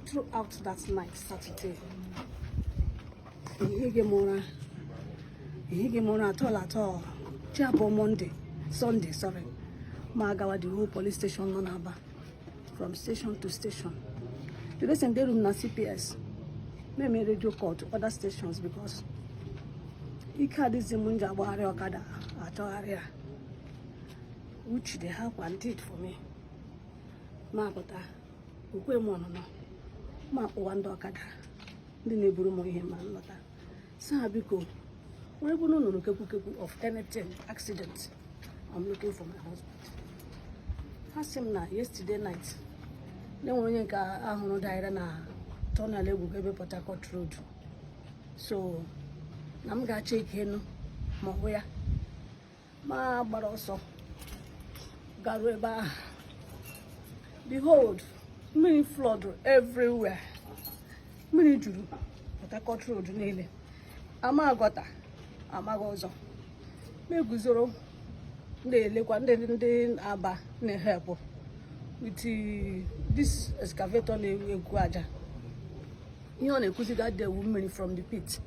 throughout that night, Saturday, he gave more at all. Jabo Monday, Sunday, sorry. Magawa the whole police station on Aba, from station to station. The rest in the room na CPS. May radio call to other stations because he had this Munja Wari Okada at our area, which they help and did for me. Ma bota, ukwe mono no. Ma Wanda Okada, the neighbor mo him and lota. Sabiko, wherever no kepu of anything, accident. I'm looking for my husband. Asked him now yesterday night. Then when you got died na turn a leg go Port Harcourt Road. So I'm gonna check him more where. Ma but also Gareba. Behold, many flood everywhere. Many Port Harcourt Road nearly. Amagota, Amagozo. Me guzoro. They Aba ne help with this excavator ne guaja. You know, they got the woman from the pit.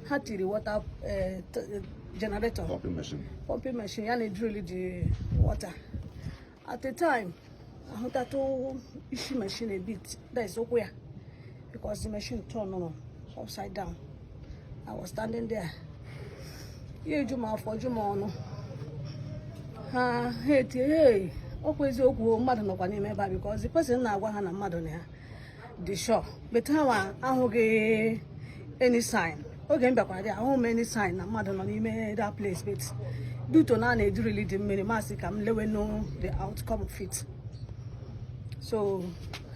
Had the water generator. Pumping machine. And they drill the water. At the time, I had to issue machine a bit. That is okay, because the machine turned upside down. I was standing there. You do my for Jumono. Hey, always go mad no one because the person now want a madonna. The shop, but how I will get any sign. Okay, back there, how many sign a madonna made that place, but due to none, it really didn't mean massacre. I'm letting know the outcome of it. So,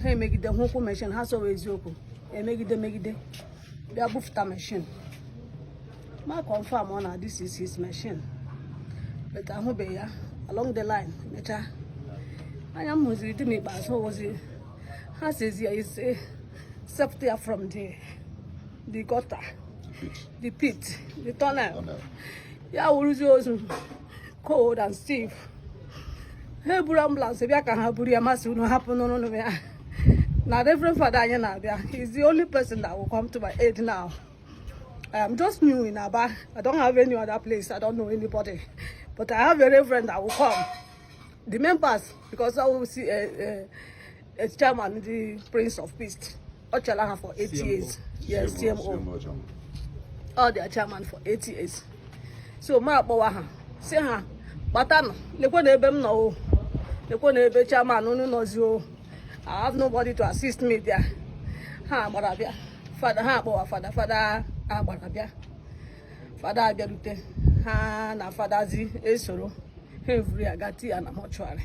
hey, make it the whole machine has always open. And make it the they are both machine. Ma confirm on this is his machine. But I'm here along the line. I am was reading me, but so was it. How says here is safety from the gutter, the pit, the tunnel. Yeah, we use cold and stiff. Hey, Burambulance, if I can have Buriamas, will not happen. No. Now, Reverend Father, he's the only person that will come to my aid now. I am just new in Aba. I don't have any other place. I don't know anybody. But I have a reverend that will come. The members, because I will see a chairman, the Prince of Peace, Ochala for 8 years. Yes, CMO. All their chairman for 8 years. So, my boy, say, but I no. The chairman, no. I have nobody to assist me there. Barabia. Father, Barabia. Father Abia. Na Fadazi Esoro, every agati and a mortuary.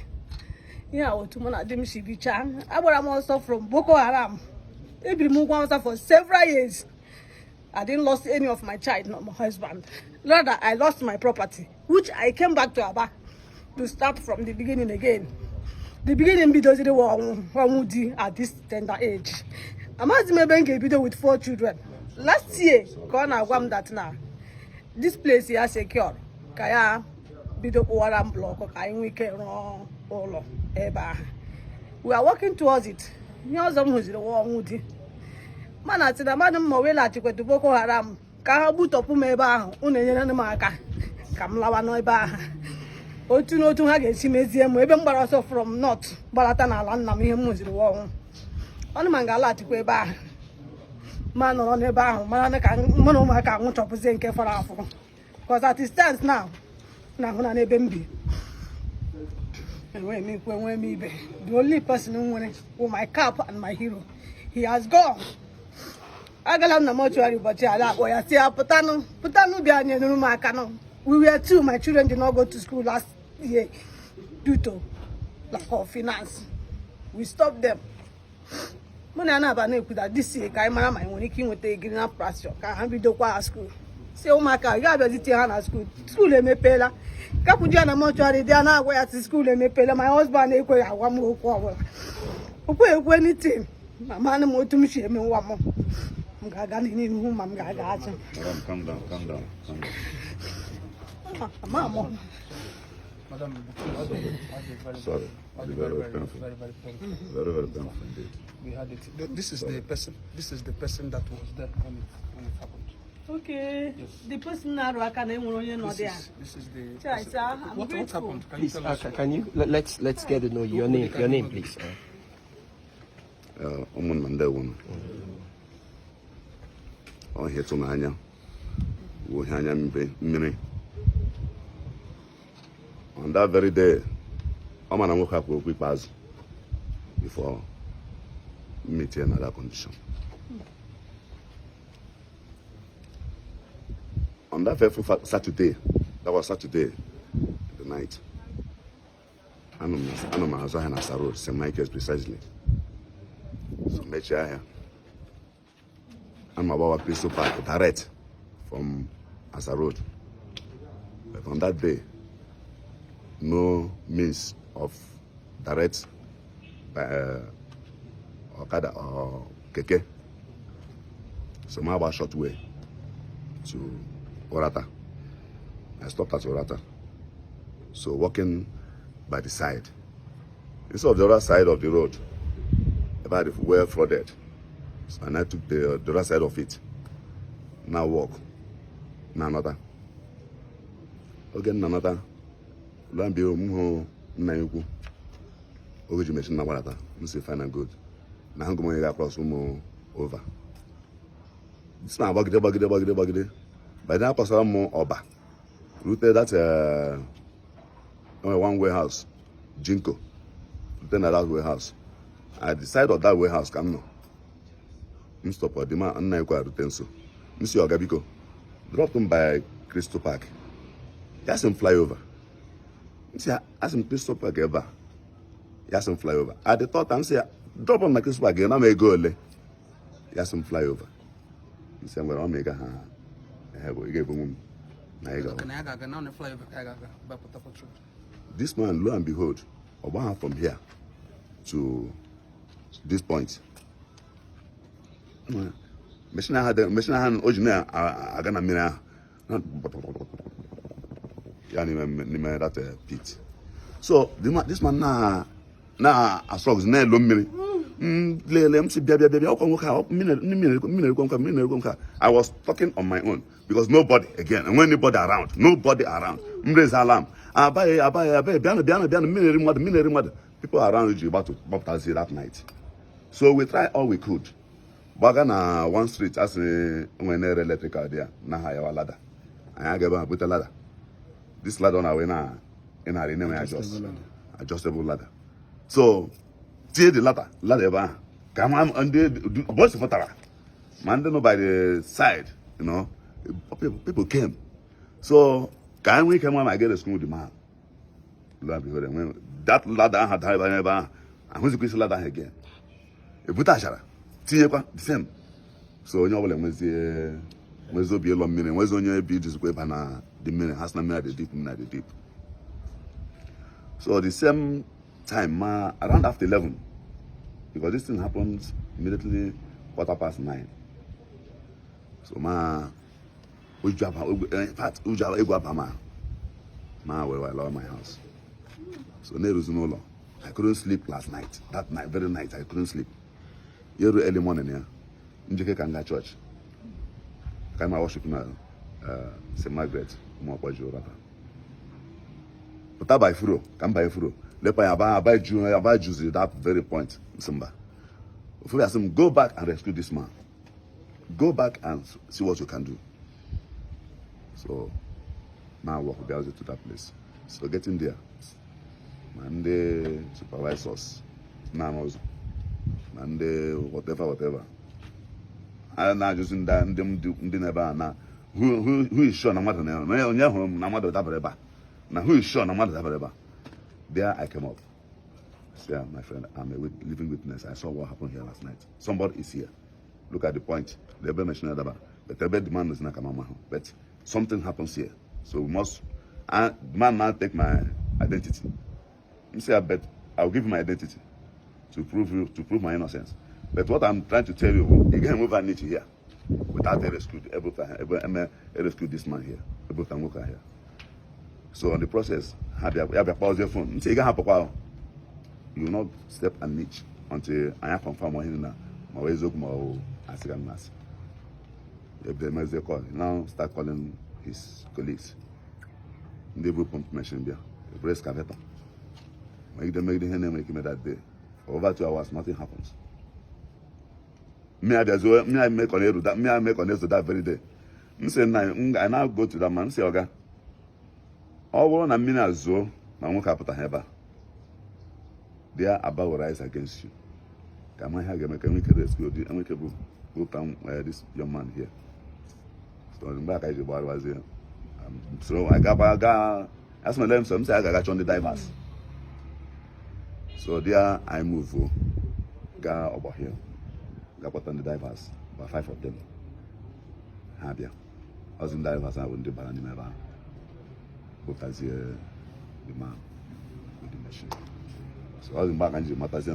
Yeah, Otumana Dim Shibicha. I'm also from Boko Haram. Every move for several years. I didn't lose any of my child, not my husband. Rather, I lost my property, which I came back to Aba to start from the beginning again. The beginning because they were at this tender age. I'm a video with 4 children. Last year, Kona Wam that now. This place is secure. Kaya bido waram block. Kaya we can run all eba. We are working towards it. Nyozam who's the war moody. Man, I said, Madam Mowela to go to Boko Haram. Kahabuto Pumeba, Unayana Maka. Kamlawa Noiba. Otuno to Hagesi Museum, even also from North Balatana Land, Namium was the war. On Mangala to Queba. Man on a bar, Monomaka, won't represent for Afro. Because at it stands now, when I bembi. And when me be the only person who my cap and my hero, he has gone. I got on the mortuary, but I say, Putano, Bianya, no Macano. We were 2, my children did not go to school last year due to lack of finance. We stopped them. Manana Banekuda this year, Kaimana, my winning with a green up pressure. Can't be do school. Say, oh my God, you have a Tiana school. School, me pela. Capujana mortuary, they are now where at the school, me pela. My husband, they go, I want more power. Okay, anything. My man, more to me, she me one more. I'm going in whom I'm going to Come down. Mamma. Madam, Sorry. Very painful. Very painful indeed. We had it. This is the person. This is the person that was there when it happened. Okay. Yes. The person now I can This is the. What happened? Can Please, you tell us? can you let's get to know your name. Your name, please. Monday one. Oh, here to Nanya. We hanya mini. On that very day, I'm gonna walk up with pass before meeting another condition. On that fateful Saturday, that was Saturday, the night. I know my husband and Asa Road, St. Michael's precisely. So met you here. I'm about Crystal Park, direct from Asa Road. But on that day, no means of direct Okada or Keke. So my about short way to Orata. I stopped at Orata. So walking by the side. Instead of the other side of the road, about it well flooded. So, and I took the other side of it. Now walk. Now another. Again another. Lambio Muho Nayuku. Ogu machine na Orata. You say fine and good. Now I'm going to cross over. This man bagide. By then I pass around more Oba. Routed that one warehouse, Jinko. Then at that warehouse. At the side of that warehouse, come no. Stop at the man and I return so. Mr. Ogabiko. Dropped him by Crystal Park. He has him fly over. Ask him Crystal Park ever. He has him fly over. At the thought time say drop on my Crystal Park again, I may go away. He has him fly over. He said, well, I'll make a hand. He gave him. This man, lo and behold, Obama from here to this point. Machine had original agana mina. Yani that pit. So this man na asrogs na lo mmiri. I was talking on my own because nobody again, and when nobody around. Mraise alarm. People around you about to baptize that night. So we tried all we could. Bagana one street as a electrical there. Na hire ladder. I gave her with a ladder. This ladder on our way now in our name adjustable ladder. So tear the ladder ever. Come on and the boys for Tara. Man, don't know by the side, you know. People came. So can we come on and get a school demand? That ladder had ever and who's the ladder again? A Butashara. The same. So you know when the be a long minute, was on your beat this way and the minute has not made the deep. So the same time, around after 11, because this thing happens immediately 9:15. So in fact, we were my house. So I couldn't sleep last night. That night, very night, I couldn't sleep. Early morning here, Njike Kanga Church. Can I worship now? St. Margaret, but I buy furo, can buy furo. Let I buy Jews at that very point. Simba. If we ask him, go back and rescue this man. Go back and see what you can do. So now I walk to that place. So getting there, and the supervisors, and whatever. And now just in that never now. Who is sure no matter now? No matter that. Now who is sure no matter that? There I came up. Yeah, my friend, I'm a living witness. I saw what happened here last night. Somebody is here. Look at the point. The mentioned about, but the demand is not coming. But something happens here, so we must. The man now take my identity. You say, I bet I'll give you my identity to prove my innocence. But what I'm trying to tell you, again, move on here without a rescue. Able to rescue this man here. Able to work here. So on the process, have your pause your phone. Say you can have a you will not step an inch until I confirm what him my way is open as second mass. If the mess they call, now start calling his colleagues. They will pump machine there. The press caveta. Make the hand make him that day. For over 2 hours, nothing happens. Me I make on it that me I make on it that very day. I now go to that man, say, Oga. All one a minute as well, my own capital have. They are about to rise against you. Come on, here, make a rescue, and we can go down this young man here. So in back, I was here. So I got, as my name, some say I got on the divers. So there I move, got over here, got on the divers, about 5 of them. Habia. I was in divers, I wouldn't do bad anymore. But as the man with the machine. So I was in back and the matters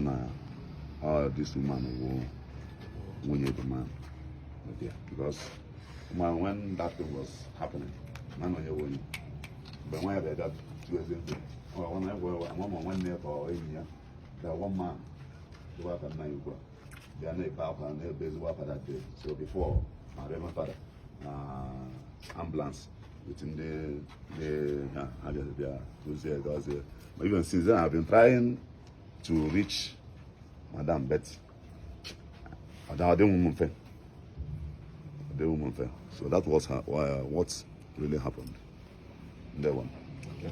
this woman who knew the man. Because when that thing was happening, man on your way. But when I got 2 years ago, when I went there for a year, that one man to work at night. They are not back and they're busy work that day. So before my Reverend Father, ambulance within but even since then I've been trying to reach Madame Betty. So that was what really happened. That one. Okay.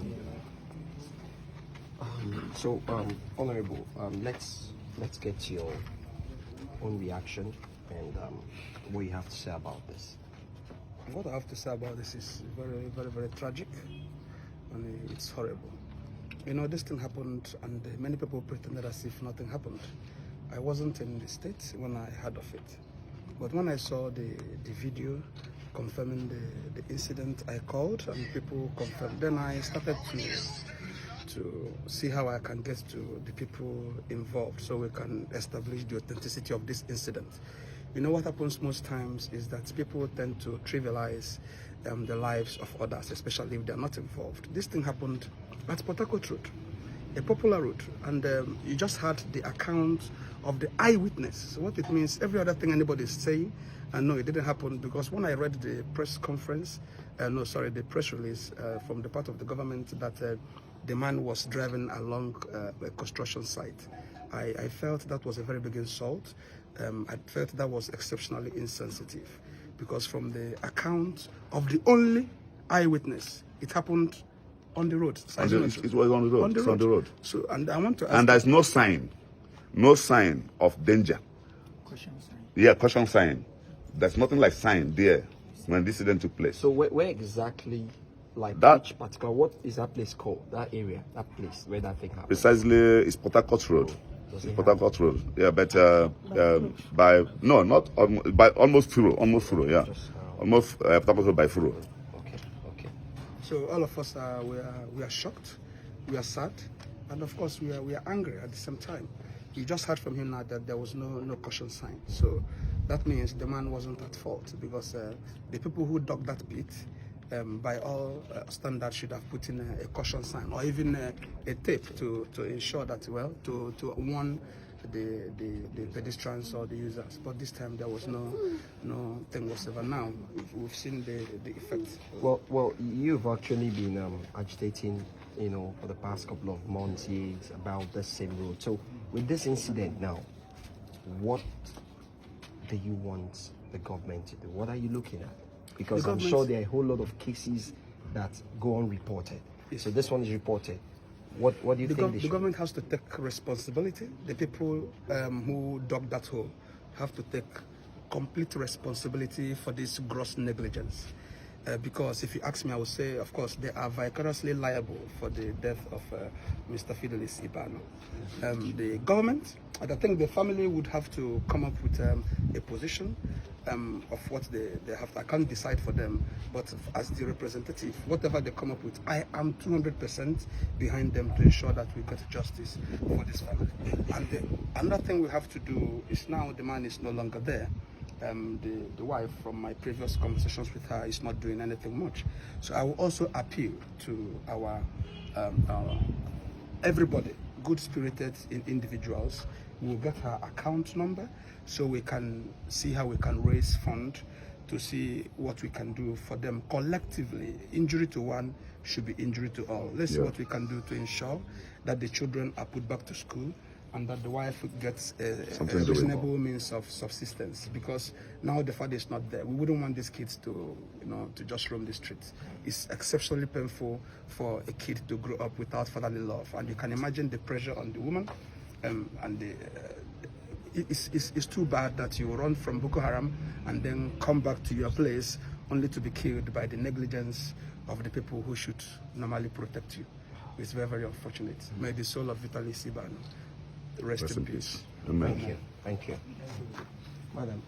Honorable, let's get your own reaction and what you have to say about this. What I have to say about this is very, very, very tragic, and it's horrible. You know, this thing happened, and many people pretended as if nothing happened. I wasn't in the States when I heard of it, but when I saw the video confirming the incident, I called and people confirmed. Then I started to see how I can get to the people involved so we can establish the authenticity of this incident. You know what happens most times is that people tend to trivialize the lives of others, especially if they're not involved. This thing happened at Port Harcourt Road, a popular road, and you just had the account of the eyewitness. So what it means, every other thing anybody is saying, and no, it didn't happen, because when I read the press conference, the press release from the part of the government that the man was driving along a construction site, I felt that was a very big insult. I felt that was exceptionally insensitive, because from the account of the only eyewitness, it happened on the road. It was on the road. It's on the road. So, and I want to ask, and there's no sign of danger. Caution sign. Yeah, caution sign. There's nothing like sign there when this incident took place. So where exactly, like that, which particular, what is that place called? That area, that place where that thing happened? Precisely, it's Port Harcourt Road. It's Port Harcourt Road. Yeah, but by almost Furo, yeah. Almost Port Harcourt Road by Furo. Okay. So all of us we are shocked, we are sad, and of course we are angry at the same time. You just heard from him now that there was no caution sign. So that means the man wasn't at fault, because the people who dug that pit, by all standards, should have put in a caution sign, or even a tape to ensure that, well, to warn the pedestrians or the users. But this time there was no thing whatsoever. Now we've seen the effect. Well, you've actually been agitating, for the past couple of months, years, about the same road. So with this incident now, what do you want the government to do? What are you looking at? Because I'm sure there are a whole lot of cases that go unreported. Yes. So this one is reported. What do you think? The government has to take responsibility. The people who dug that hole have to take complete responsibility for this gross negligence. Because if you ask me, I would say, of course, they are vicariously liable for the death of Mr. Fidelis Ibano. The government, and I think the family would have to come up with a position of what they have to. I can't decide for them, but as the representative, whatever they come up with, I am 200% behind them to ensure that we get justice for this family. And another thing we have to do is, now the man is no longer there. the wife, from my previous conversations with her, is not doing anything much. So I will also appeal to our everybody, good-spirited individuals. We will get her account number so we can see how we can raise funds to see what we can do for them collectively. Injury to one should be injury to all. Let's see what we can do to ensure that the children are put back to school and that the wife gets a reasonable means of subsistence, because now the father is not there. We wouldn't want these kids to, to just roam the streets. It's exceptionally painful for a kid to grow up without fatherly love, and you can imagine the pressure on the woman, and it's too bad that you run from Boko Haram and then come back to your place only to be killed by the negligence of the people who should normally protect you. It's very, very unfortunate. May the soul of Vitaly Siban rest in peace. Amen. Thank you. Thank you. Madam,